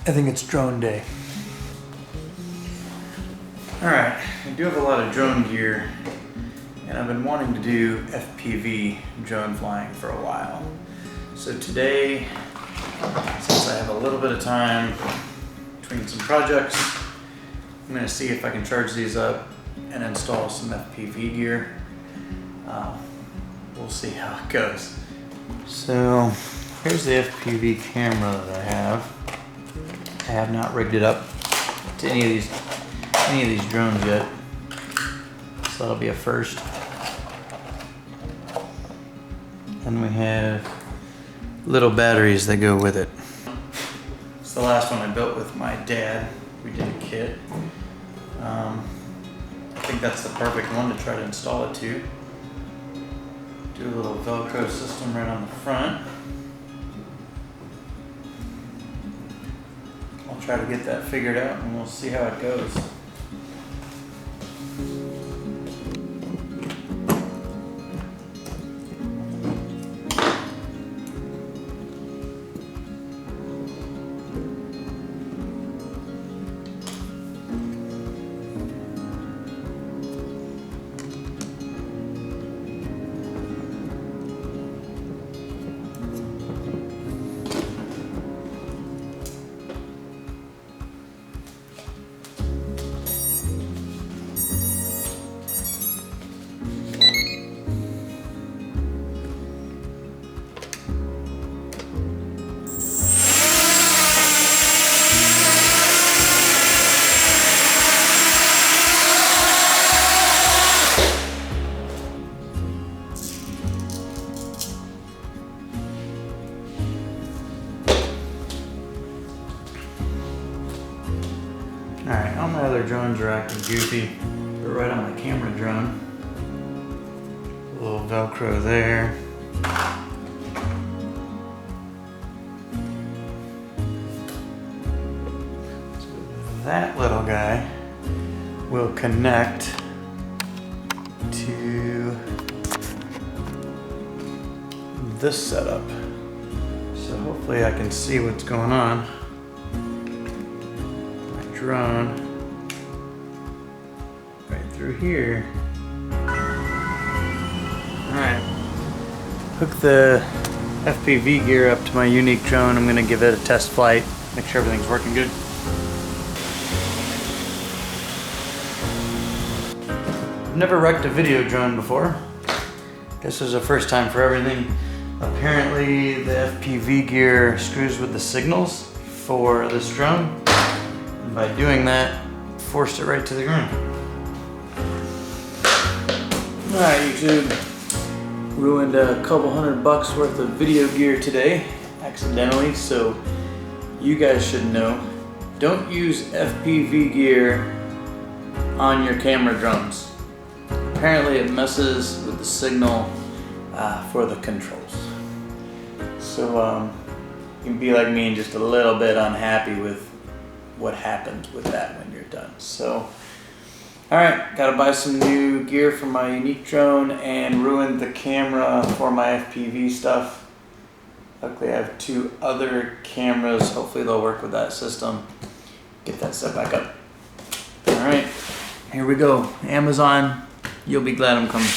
I think it's drone day. Alright, I do have a lot of drone gear, and I've been wanting to do FPV drone flying for a while. So today, since I have a little bit of time between some projects, I'm going to see if I can charge these up and install some FPV gear. We'll see how it goes. So here's the FPV camera that I have. I have not rigged it up to any of these drones yet, so that'll be a first. And we have little batteries that go with it. It's the last one I built with my dad. We did a kit. I think that's the perfect one to try to install it to. Do a little Velcro system right on the front. I'll try to get that figured out and we'll see how it goes. Alright, all my other drones are acting goofy, but right on my camera drone, a little Velcro there. So that little guy will connect to this setup. So hopefully I can see what's going on. Drone right through here. Alright, hook the FPV gear up to my unique drone. I'm going to give it a test flight, make sure everything's working good. I've never wrecked a video drone before. This is the first time for everything. Apparently the FPV gear screws with the signals for this drone. By doing that, forced it right to the ground. Alright, YouTube. Ruined a couple $100 worth of video gear today, accidentally, so you guys should know. Don't use FPV gear on your camera drones. Apparently it messes with the signal for the controls. So you can be like me and just a little bit unhappy with what happens with that when you're done. So, alright, gotta buy some new gear for my unique drone and ruined the camera for my FPV stuff. Luckily I have two other cameras, hopefully they'll work with that system. Get that set back up. Alright, here we go. Amazon, you'll be glad I'm coming.